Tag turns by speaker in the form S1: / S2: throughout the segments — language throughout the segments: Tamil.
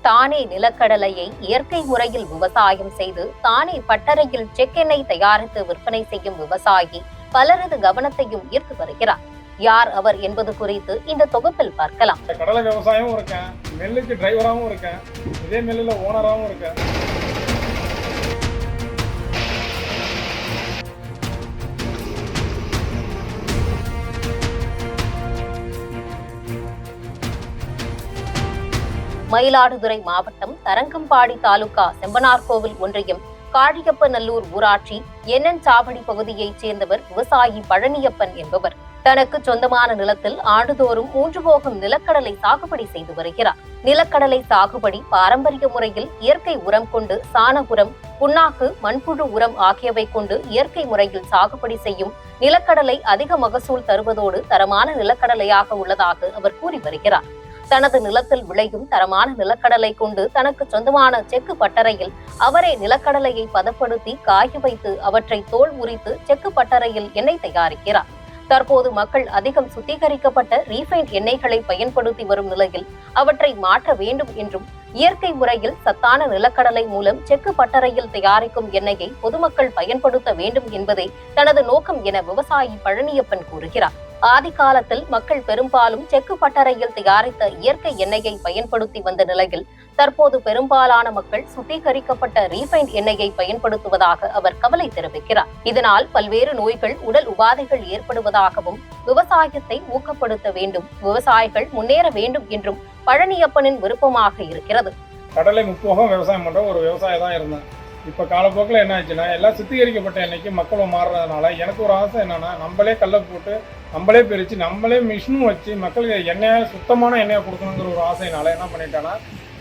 S1: தானே நிலக்கடலையை இயற்கை முறையில் விவசாயம் செய்து தானே பட்டறையில் செக் எண்ணெய் தயாரித்து விற்பனை செய்யும் விவசாயி பலரது கவனத்தையும் ஈர்த்து வருகிறார். யார் அவர் என்பது குறித்து இந்த தொகுப்பில் பார்க்கலாம்.
S2: கடலை விவசாயமும் இருக்கேன், நெல்லுக்கு டிரைவராகவும் இருக்கேன், இதே நெல்லுல ஓனராகவும் இருக்கேன்.
S1: மயிலாடுதுறை மாவட்டம் தரங்கம்பாடி தாலுகா செம்பனார்கோவில் ஒன்றியம் காழியப்பநல்லூர் ஊராட்சி என்என் சாவடி பகுதியைச் சேர்ந்தவர் விவசாயி பழனியப்பன் என்பவர். தனக்கு சொந்தமான நிலத்தில் ஆண்டுதோறும் 3 போகம் நிலக்கடலை சாகுபடி செய்து வருகிறார். நிலக்கடலை சாகுபடி பாரம்பரிய முறையில் இயற்கை உரம் கொண்டு சாண உரம், புண்ணாக்கு, மண்புழு உரம் ஆகியவை கொண்டு இயற்கை முறையில் சாகுபடி செய்யும் நிலக்கடலை அதிக மகசூல் தருவதோடு தரமான நிலக்கடலையாக உள்ளதாக அவர் கூறி வருகிறார். தனது நிலத்தில் விளையும் தரமான நிலக்கடலை கொண்டு தனக்கு சொந்தமான செக்கு பட்டறையில் அவரே நிலக்கடலையை பதப்படுத்தி காய வைத்து அவற்றை தோல் உரித்து செக்கு பட்டறையில் எண்ணெய் தயாரிக்கிறார். தற்போது மக்கள் அதிகம் சுத்திகரிக்கப்பட்ட ரீஃபைண்ட் எண்ணெய்களை பயன்படுத்தி வரும் நிலையில் அவற்றை மாற்ற வேண்டும் என்றும் இயற்கை முறையில் சத்தான நிலக்கடலை மூலம் செக்கு பட்டறையில் தயாரிக்கும் எண்ணெயை பொதுமக்கள் பயன்படுத்த வேண்டும் என்பதே தனது நோக்கம் என விவசாயி பழனியப்பன் கூறுகிறார். ஆதி காலத்தில் மக்கள் பெரும்பாலும் செக்கு பட்டறையில் தயாரித்த இயற்கை எண்ணெயை பயன்படுத்தி வந்த நிலையில் தற்போது பெரும்பாலான மக்கள் சுத்திகரிக்கப்பட்ட ரீஃபைண்ட் எண்ணெயை பயன்படுத்துவதாக அவர் கவலை தெரிவிக்கிறார். இதனால் பல்வேறு நோய்கள், உடல் உபாதைகள் ஏற்படுவதாகவும் விவசாயத்தை ஊக்கப்படுத்த வேண்டும், விவசாயிகள் முன்னேற வேண்டும் என்றும் பழனியப்பனின் விருப்பமாக இருக்கிறது.
S2: கடலை முப்போகம் விவசாயம் பண்ற ஒரு விவசாயி தான் இருந்தேன். இப்போ காலப்போக்கில் என்ன ஆச்சுன்னா எல்லாம் சுத்திகரிக்கப்பட்ட எண்ணெய்க்கு மக்களும் மாறுறதுனால எனக்கு ஒரு ஆசை என்னன்னா, நம்மளே கல்லை போட்டு நம்மளே பிரித்து நம்மளே மிஷினும் வச்சு மக்களுக்கு எண்ணெயை சுத்தமான எண்ணெயை கொடுக்கணுங்கிற ஒரு ஆசையினால என்ன பண்ணிட்டேன்னா,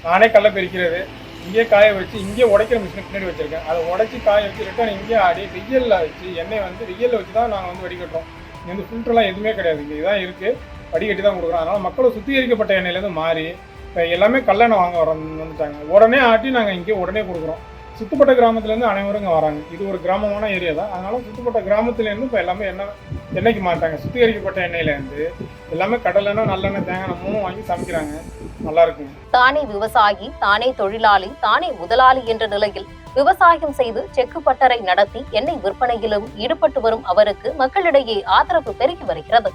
S2: நானே கல்லை பிரிக்கிறது, இங்கே காய வச்சு இங்கே உடைக்கிற மிஷினுக்கு பின்னாடி வச்சிருக்கேன். அதை உடைச்சி காய வச்சு ரிட்டர்ன் இங்கே ஆடி வெயிலில் வச்சு எண்ணெய் வெயிலில் வச்சு தான் நாங்கள் வடிகட்டுறோம். இங்கே ஃபில்டர்லாம் எதுவுமே கிடையாது, இங்கே இதான் இருக்குது, வடிகட்டி தான் கொடுக்குறோம். அதனால் மக்களும் சுத்திகரிக்கப்பட்ட எண்ணெயிலேருந்து மாறி இப்போ எல்லாமே கல்லெண்ணெய் வாங்க வந்துட்டாங்க. உடனே ஆட்டி நாங்கள் இங்கே உடனே கொடுக்குறோம். சுத்தப்பட்ட கிராமத்துலேருந்து அனைவரும் இங்கே வராங்க. இது ஒரு கிராமமான ஏரியா தான். அதனால சுத்தப்பட்ட கிராமத்துலேருந்து இப்போ எல்லாமே எண்ணெய்க்கு மாட்டாங்க. சுத்திகரிக்கப்பட்ட எண்ணெயிலேருந்து எல்லாமே கடலெண்ணெய், நல்லெண்ணெய், தேங்காய் 3 வாங்கி சமைக்கிறாங்க. நல்லா இருக்குங்க.
S1: தானே விவசாயி, தானே தொழிலாளி, தானே முதலாளி என்ற நிலையில் விவசாயம் செய்து செக்கு பட்டறை நடத்தி எண்ணெய் விற்பனையிலும் ஈடுபட்டு வரும் அவருக்கு மக்களிடையே ஆதரவு பெருகி வருகிறது.